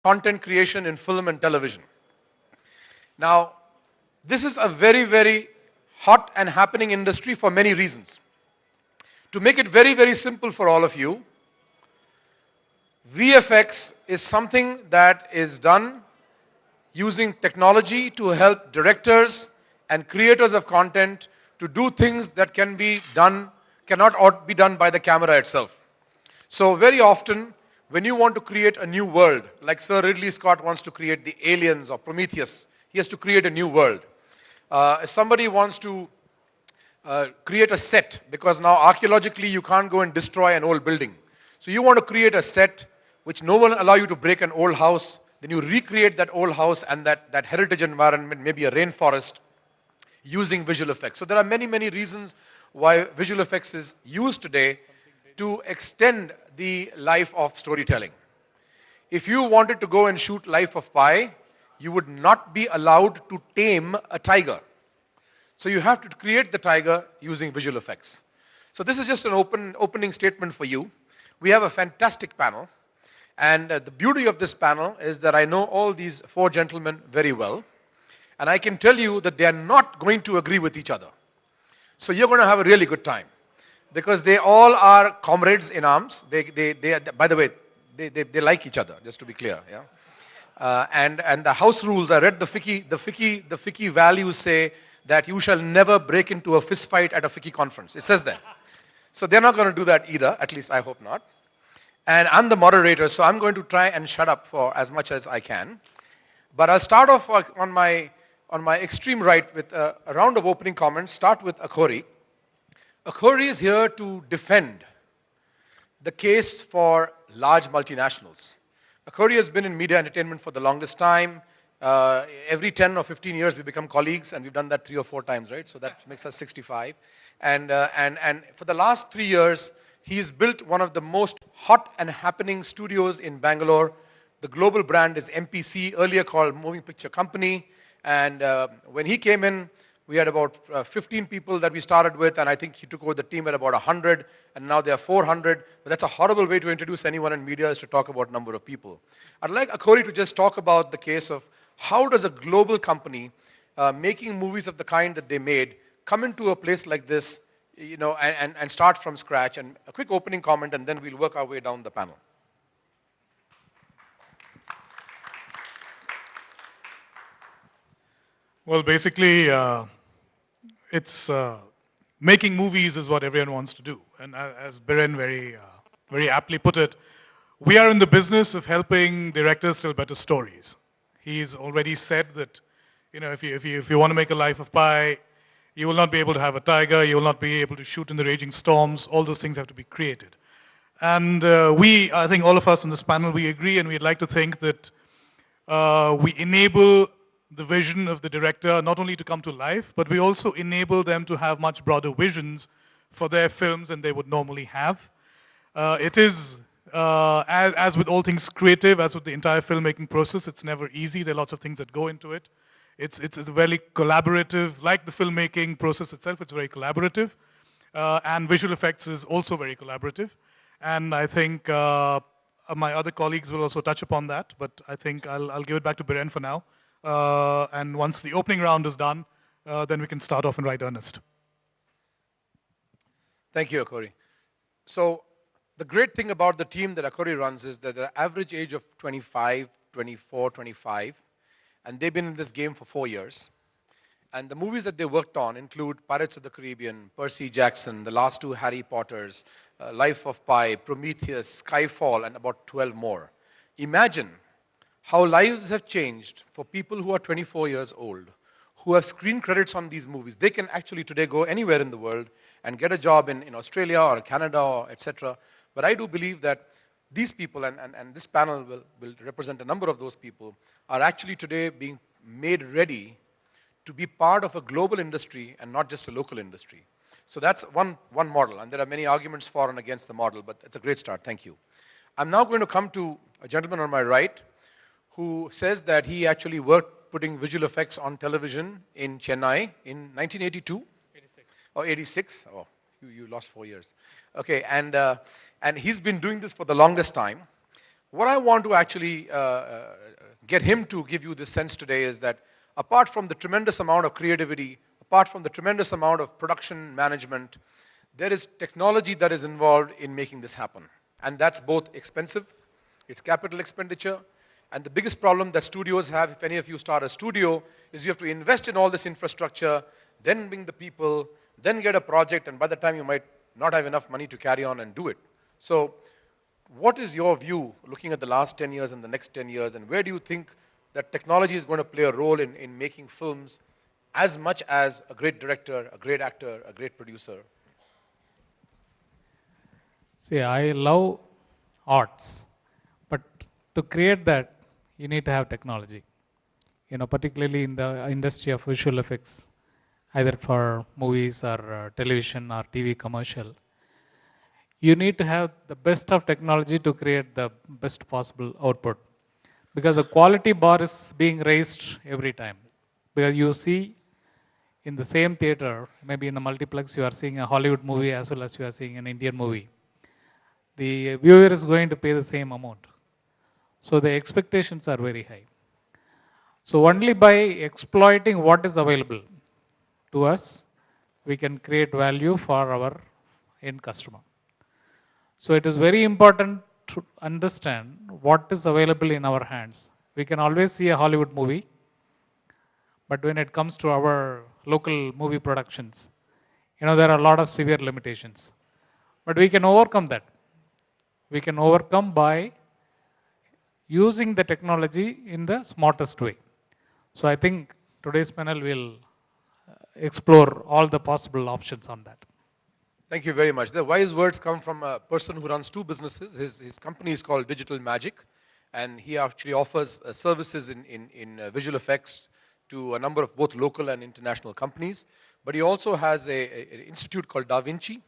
content creation in film and television. Now, this is a very, very hot and happening industry for many reasons. To make it very, very simple for all of you, VFX is something that is done using technology to help directors and creators of content to do things that cannot be done by the camera itself. So very often, when you want to create a new world, like Sir Ridley Scott wants to create the Aliens or Prometheus, he has to create a new world. If somebody wants to create a set, because now archaeologically you can't go and destroy an old building. So you want to create a set which no one will allow you to break an old house, then you recreate that old house and that heritage environment, maybe a rainforest, using visual effects. So there are many, many reasons why visual effects is used today to extend the life of storytelling. If you wanted to go and shoot Life of Pi, you would not be allowed to tame a tiger. So you have to create the tiger using visual effects. So this is just an opening statement for you. We have a fantastic panel. And the beauty of this panel is that I know all these four gentlemen very well. And I can tell you that they are not going to agree with each other. So you're going to have a really good time. Because they all are comrades in arms. By the way, they like each other, just to be clear. Yeah. And the house rules, I read the FICCI values say that you shall never break into a fist fight at a FICCI conference. It says that. So they're not going to do that either, at least I hope not. And I'm the moderator, so I'm going to try and shut up for as much as I can. But I'll start off on my extreme right with a round of opening comments. Start with Akhori. Akhori is here to defend the case for large multinationals. Akhori has been in media entertainment for the longest time. Every 10 or 15 years we become colleagues, and we've done that 3 or 4 times, right? So that makes us 65. And for the last 3 years, he's built one of the most hot and happening studios in Bangalore. The global brand is MPC, earlier called Moving Picture Company. And when he came in, we had about 15 people that we started with, and I think he took over the team at about 100, and now there are 400. But that's a horrible way to introduce anyone in media, is to talk about number of people. I'd like Akhori to just talk about the case of how does a global company making movies of the kind that they made come into a place like this, and start from scratch. And a quick opening comment, and then we'll work our way down the panel. Well, basically, it's making movies is what everyone wants to do. And as Biren very aptly put it, we are in the business of helping directors tell better stories. He's already said that, if you want to make a Life of Pi, you will not be able to have a tiger, you will not be able to shoot in the raging storms, all those things have to be created. And I think all of us on this panel, we agree, and we'd like to think that we enable the vision of the director not only to come to life, but we also enable them to have much broader visions for their films than they would normally have. It is, as with all things creative, as with the entire filmmaking process, it's never easy. There are lots of things that go into it. It's a very collaborative, like the filmmaking process itself, it's very collaborative. And visual effects is also very collaborative. And I think my other colleagues will also touch upon that, but I think I'll give it back to Biren for now. And once the opening round is done, then we can start off in right earnest. Thank you, Akhori. So the great thing about the team that Akhori runs is that the average age of 25, 24, 25, and they've been in this game for 4 years. And the movies that they worked on include Pirates of the Caribbean, Percy Jackson, the last 2 Harry Potters, Life of Pi, Prometheus, Skyfall, and about 12 more. Imagine how lives have changed for people who are 24 years old, who have screen credits on these movies. They can actually today go anywhere in the world and get a job in Australia or Canada or etc. But I do believe that these people, and this panel will represent a number of those people, are actually today being made ready to be part of a global industry and not just a local industry. So that's one model, and there are many arguments for and against the model, but it's a great start. Thank you. I'm now going to come to a gentleman on my right who says that he actually worked putting visual effects on television in Chennai in 1982? 86. Or 86? Oh, you lost 4 years. Okay, and he's been doing this for the longest time. What I want to actually get him to give you this sense today is that apart from the tremendous amount of creativity, apart from the tremendous amount of production management, there is technology that is involved in making this happen. And that's both expensive, it's capital expenditure, and the biggest problem that studios have, if any of you start a studio, is you have to invest in all this infrastructure, then bring the people, then get a project, and by the time you might not have enough money to carry on and do it. So, what is your view looking at the last 10 years and the next 10 years, and where do you think that technology is going to play a role in making films as much as a great director, a great actor, a great producer? See, I love arts, but to create that, you need to have technology. Particularly in the industry of visual effects, either for movies or television or TV commercial, you need to have the best of technology to create the best possible output. Because the quality bar is being raised every time. Because you see in the same theater, maybe in a multiplex, you are seeing a Hollywood movie as well as you are seeing an Indian movie. The viewer is going to pay the same amount. So the expectations are very high. So only by exploiting what is available to us, we can create value for our end customer. So it is very important to understand what is available in our hands. We can always see a Hollywood movie, but when it comes to our local movie productions, there are a lot of severe limitations. But we can overcome that. We can overcome by using the technology in the smartest way. So I think today's panel will explore all the possible options on that. Thank you very much. The wise words come from a person who runs two businesses. His company is called Digital Magic, and he actually offers services in visual effects to a number of both local and international companies. But he also has an institute called Da Vinci,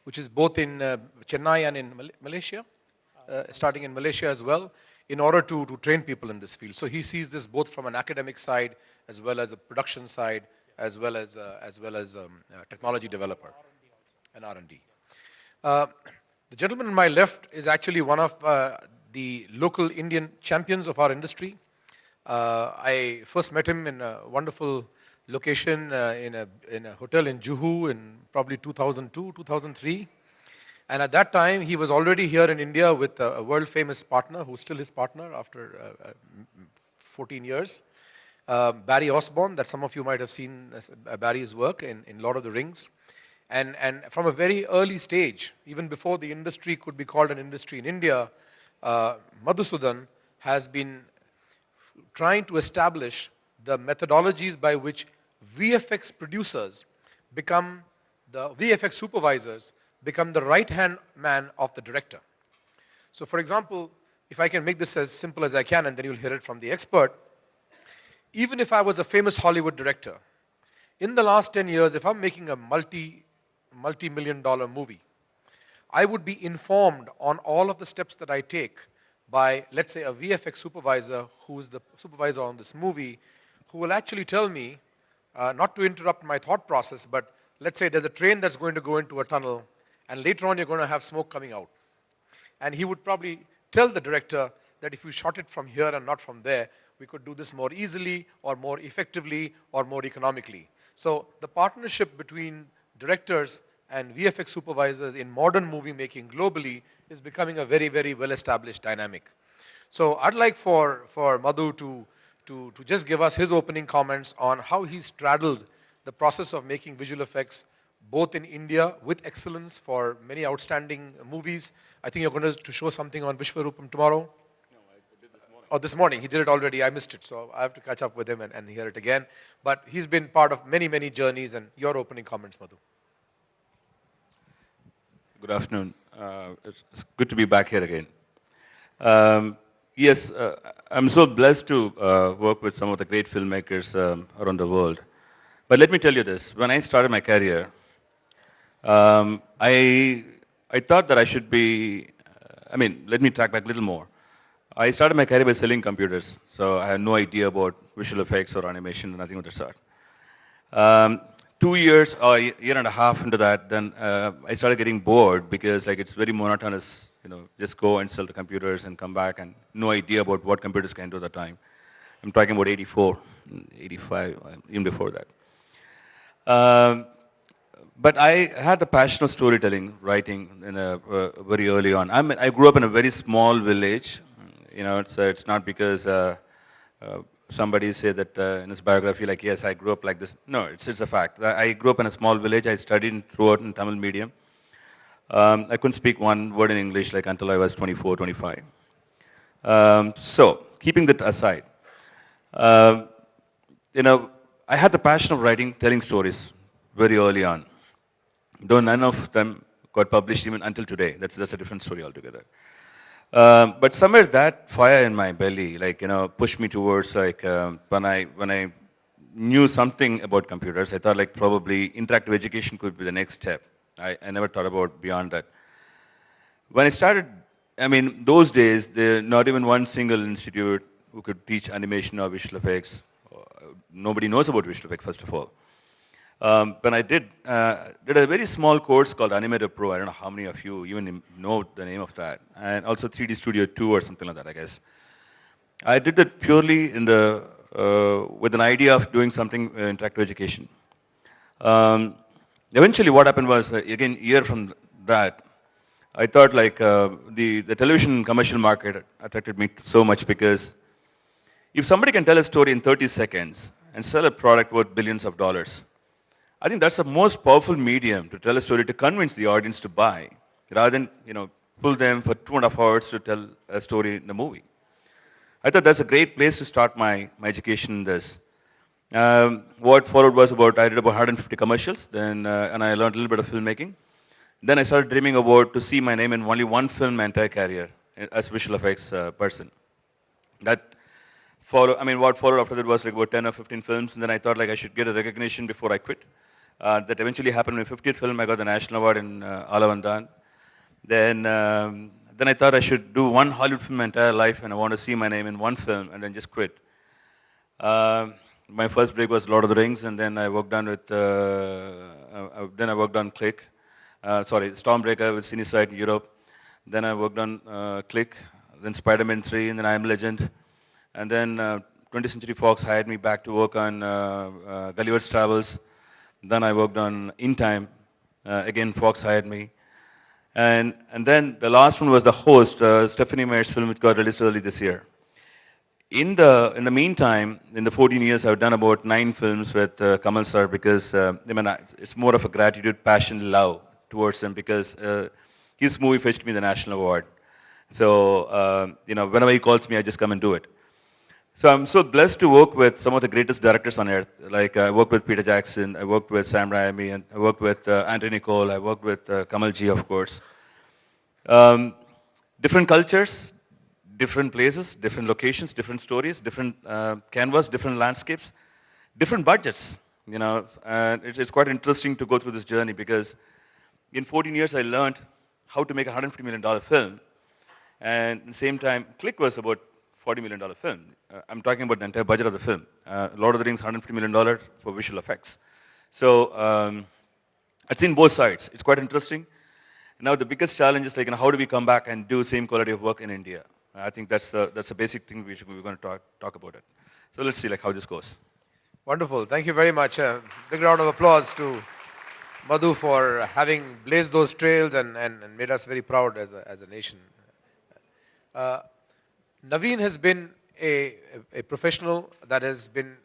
which is both in Chennai and in Malaysia, starting in Malaysia as well, in order to train people in this field. So he sees this both from an academic side as well as a production side, as well as technology developer and R&D. The gentleman on my left is actually one of the local Indian champions of our industry. I first met him in a wonderful location in a hotel in Juhu in probably 2002, 2003. And at that time, he was already here in India with a world-famous partner, who's still his partner after 14 years, Barry Osborne, that some of you might have seen Barry's work in Lord of the Rings. And from a very early stage, even before the industry could be called an industry in India, Madhusudan has been trying to establish the methodologies by which VFX producers become the VFX supervisors, become the right-hand man of the director. So for example, if I can make this as simple as I can, and then you'll hear it from the expert, even if I was a famous Hollywood director, in the last 10 years, if I'm making a multi-million-dollar movie, I would be informed on all of the steps that I take by, let's say, a VFX supervisor who is the supervisor on this movie, who will actually tell me, not to interrupt my thought process, but let's say there's a train that's going to go into a tunnel, and later on you're going to have smoke coming out. And he would probably tell the director that if you shot it from here and not from there, we could do this more easily or more effectively or more economically. So the partnership between directors and VFX supervisors in modern movie making globally is becoming a very, very well-established dynamic. So I'd like for Madhu to just give us his opening comments on how he straddled the process of making visual effects both in India with excellence for many outstanding movies. I think you're going to show something on Vishwarupam tomorrow. No, I did this morning. Oh, this morning. He did it already. I missed it. So I have to catch up with him and hear it again. But he's been part of many, many journeys. And your opening comments, Madhu. Good afternoon. It's good to be back here again. Yes, I'm so blessed to work with some of the great filmmakers around the world. But let me tell you this. When I started my career, I thought that I should be, let me track back a little more. I started my career by selling computers, so I had no idea about visual effects or animation, nothing of the sort. 2 years or a year and a half into that, then I started getting bored because it's very monotonous just go and sell the computers and come back and no idea about what computers can do at the time. I'm talking about 84, 85, even before that. Um, but I had the passion of storytelling, writing very early on. I grew up in a very small village. It's not because somebody said that in his biography, like, yes, I grew up like this. No, it's a fact. I grew up in a small village. I studied throughout in Tamil medium. I couldn't speak one word in English like until I was 24, 25. So, keeping that aside, um, I had the passion of writing, telling stories very early on. Though none of them got published even until today. That's a different story altogether. But somewhere that fire in my belly, pushed me towards when I knew something about computers, I thought like probably interactive education could be the next step. I never thought about beyond that. When I started, those days, there not even one single institute who could teach animation or visual effects. Nobody knows about visual effects, first of all. When I did a very small course called Animator Pro. I don't know how many of you even know the name of that. And also 3D Studio 2 or something like that, I guess. I did it purely with an idea of doing something interactive education. Eventually what happened was, again, a year from that, I thought the television commercial market attracted me so much because if somebody can tell a story in 30 seconds and sell a product worth billions of dollars, I think that's the most powerful medium to tell a story, to convince the audience to buy, rather than pull them for 2.5 hours to tell a story in the movie. I thought that's a great place to start my education in this. What followed was I did about 150 commercials, and I learned a little bit of filmmaking. Then I started dreaming about to see my name in only one film my entire career as visual effects person. What followed after that was like about 10 or 15 films, and then I thought I should get a recognition before I quit. That eventually happened in my 50th film. I got the national award in Alavandan. Then I thought I should do one Hollywood film my entire life, and I want to see my name in one film, and then just quit. My first break was Lord of the Rings, and then I worked on Click. Stormbreaker with Cinesite in Europe. Then I worked on Click, then Spider-Man 3, and then I Am Legend. And then 20th Century Fox hired me back to work on Gulliver's Travels. Then I worked on In Time. Again, Fox hired me. And then the last one was The Host, Stephanie Meyer's film, which got released early this year. In the meantime, in the 14 years, I've done about 9 films with Kamal sir because it's more of a gratitude, passion, love towards him because his movie fetched me the national award. So, whenever he calls me, I just come and do it. So I'm so blessed to work with some of the greatest directors on earth. Like I worked with Peter Jackson, I worked with Sam Raimi, and I worked with Anthony Nicole, I worked with Kamal G, of course. Different cultures, different places, different locations, different stories, different canvas, different landscapes, different budgets. And it's quite interesting to go through this journey because in 14 years I learned how to make a $150 million film. And at the same time, Click was about $40 million film. I'm talking about the entire budget of the film. Lord of the Rings, $150 million for visual effects. So I've seen both sides. It's quite interesting. Now the biggest challenge is how do we come back and do same quality of work in India? I think that's the basic thing we're going to talk about it. So let's see how this goes. Wonderful. Thank you very much. Big round of applause to Madhu for having blazed those trails and made us very proud as a nation. Naveen has been a professional that has been,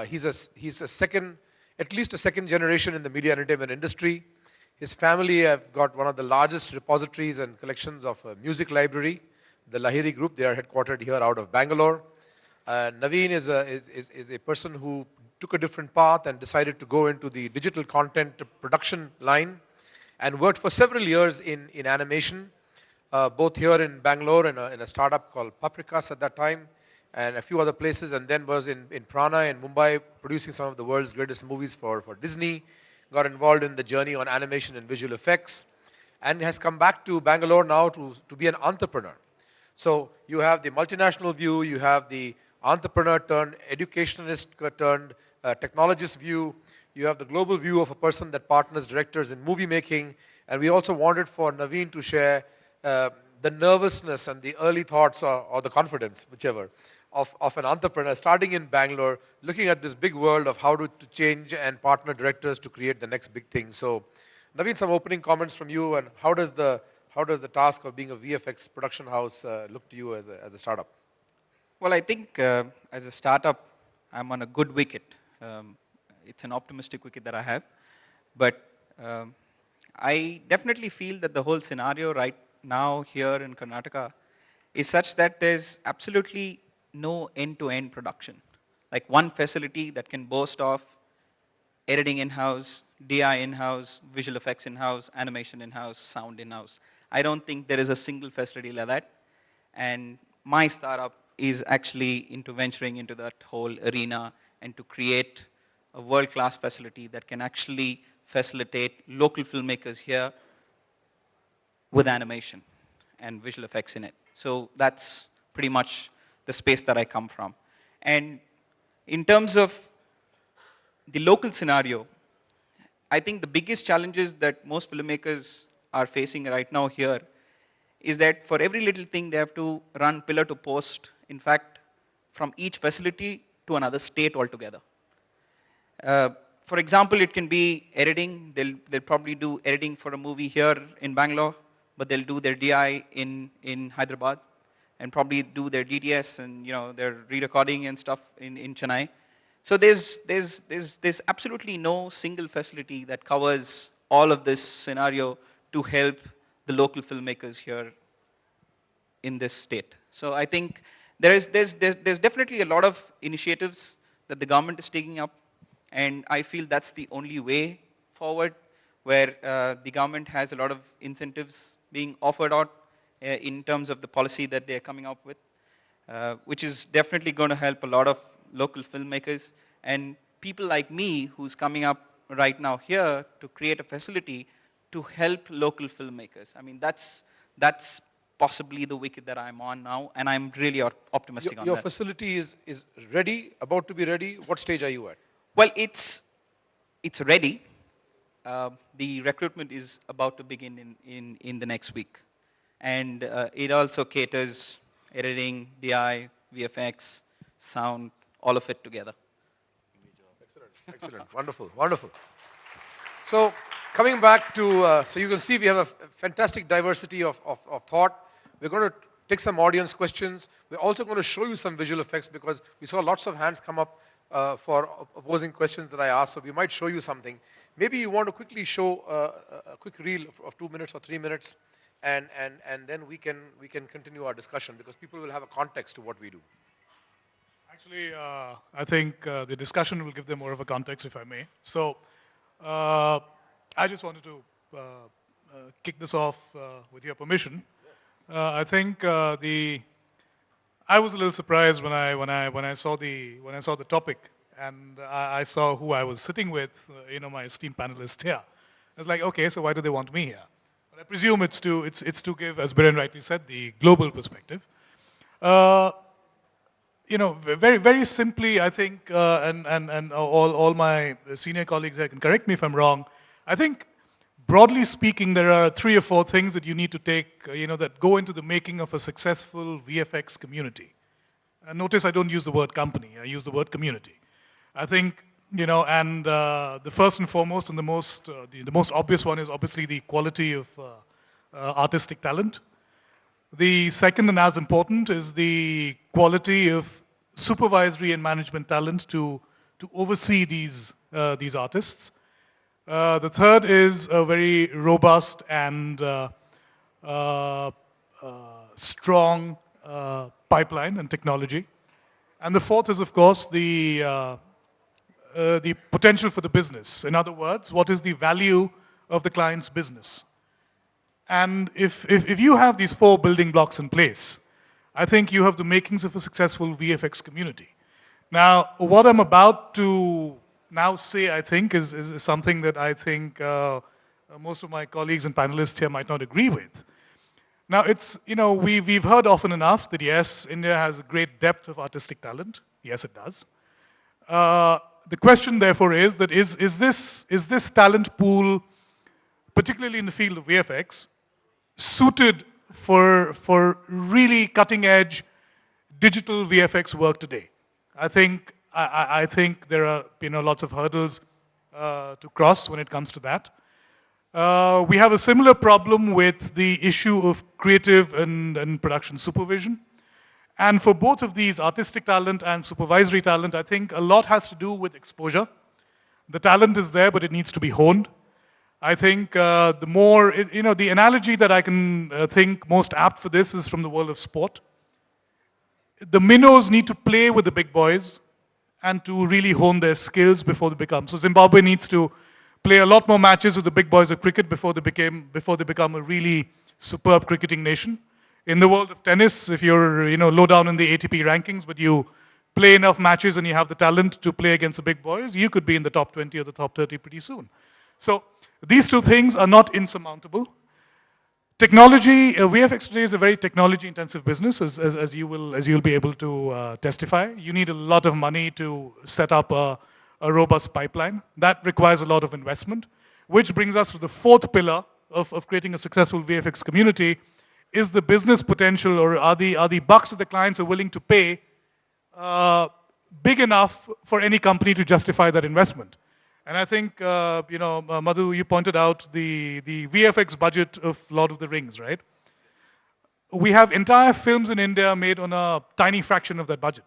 he's a second, at least a second generation in the media and entertainment industry. His family have got one of the largest repositories and collections of music library, the Lahiri Group. They are headquartered here out of Bangalore. Naveen is a person who took a different path and decided to go into the digital content production line and worked for several years in animation. Both here in Bangalore in a startup called Paprikas at that time, and a few other places, and then was in Prana in Mumbai producing some of the world's greatest movies for Disney, got involved in the journey on animation and visual effects, and has come back to Bangalore now to be an entrepreneur. So you have the multinational view, you have the entrepreneur turned educationalist turned technologist view, you have the global view of a person that partners directors in movie making, and we also wanted for Naveen to share the nervousness and the early thoughts or the confidence, whichever, of an entrepreneur starting in Bangalore, looking at this big world of how to change and partner directors to create the next big thing. So, Naveen, some opening comments from you, and how does the task of being a VFX production house look to you as a startup? Well, I think as a startup, I'm on a good wicket. It's an optimistic wicket that I have. But I definitely feel that the whole scenario right now here in Karnataka is such that there's absolutely no end-to-end production. Like one facility that can boast of editing in-house, DI in-house, visual effects in-house, animation in-house, sound in-house. I don't think there is a single facility like that. And my startup is actually into venturing into that whole arena and to create a world-class facility that can actually facilitate local filmmakers here with animation and visual effects in it. So that's pretty much the space that I come from. And in terms of the local scenario, I think the biggest challenges that most filmmakers are facing right now here is that for every little thing they have to run pillar to post, in fact, from each facility to another state altogether. For example, it can be editing. They'll probably do editing for a movie here in Bangalore, but they'll do their DI in Hyderabad, and probably do their DTS and their re-recording and stuff in Chennai. So there's absolutely no single facility that covers all of this scenario to help the local filmmakers here in this state. So I think there's definitely a lot of initiatives that the government is taking up, and I feel that's the only way forward, where the government has a lot of incentives being offered out in terms of the policy that they're coming up with, which is definitely going to help a lot of local filmmakers and people like me who's coming up right now here to create a facility to help local filmmakers. I mean, that's possibly the wicket that I'm on now, and I'm really optimistic on that. Your facility is ready, about to be ready. What stage are you at? Well, it's ready. The recruitment is about to begin in the next week. And it also caters editing, DI, VFX, sound, all of it together. Excellent. Wonderful. Wonderful. So coming back to, so you can see we have a fantastic diversity of thought. We're going to take some audience questions. We're also going to show you some visual effects because we saw lots of hands come up for opposing questions that I asked. So we might show you something. Maybe you want to quickly show a quick reel of 2 minutes or 3 minutes, and then we can continue our discussion because people will have a context to what we do. Actually, I think the discussion will give them more of a context, if I may. So, I just wanted to kick this off with your permission. I think I was a little surprised when I saw the topic and I saw who I was sitting with, my esteemed panelists here. I was like, okay, so why do they want me here? But I presume it's to give, as Biren rightly said, the global perspective. Very, very simply, I think, and all my senior colleagues here can correct me if I'm wrong, I think, broadly speaking, there are 3 or 4 things that you need to take, that go into the making of a successful VFX community. And notice I don't use the word company, I use the word community. I think, the first and foremost and the most obvious one is obviously the quality of artistic talent. The second and as important is the quality of supervisory and management talent to oversee these artists. The third is a very robust and strong pipeline and technology. And the fourth is, of course, the potential for the business. In other words, what is the value of the client's business? And if you have these 4 building blocks in place, I think you have the makings of a successful VFX community. Now, what I'm about to now say, I think, is something that I think most of my colleagues and panelists here might not agree with. Now, we've heard often enough that yes, India has a great depth of artistic talent. Yes, it does. The question, therefore, is that is this talent pool, particularly in the field of VFX, suited for really cutting edge digital VFX work today. I think there are lots of hurdles to cross when it comes to that. We have a similar problem with the issue of creative and production supervision. And for both of these, artistic talent and supervisory talent, I think a lot has to do with exposure. The talent is there, but it needs to be honed. I think the analogy that I can think most apt for this is from the world of sport. The minnows need to play with the big boys and to really hone their skills before they become. So Zimbabwe needs to play a lot more matches with the big boys of cricket before they become a really superb cricketing nation. In the world of tennis, if you're low down in the ATP rankings, but you play enough matches and you have the talent to play against the big boys, you could be in the top 20 or the top 30 pretty soon. So these two things are not insurmountable. Technology, VFX today is a very technology-intensive business, as you'll be able to testify. You need a lot of money to set up a robust pipeline. That requires a lot of investment, which brings us to the fourth pillar of creating a successful VFX community, is the business potential, or are the bucks that the clients are willing to pay big enough for any company to justify that investment? And I think, Madhu, you pointed out the VFX budget of Lord of the Rings, right? We have entire films in India made on a tiny fraction of that budget.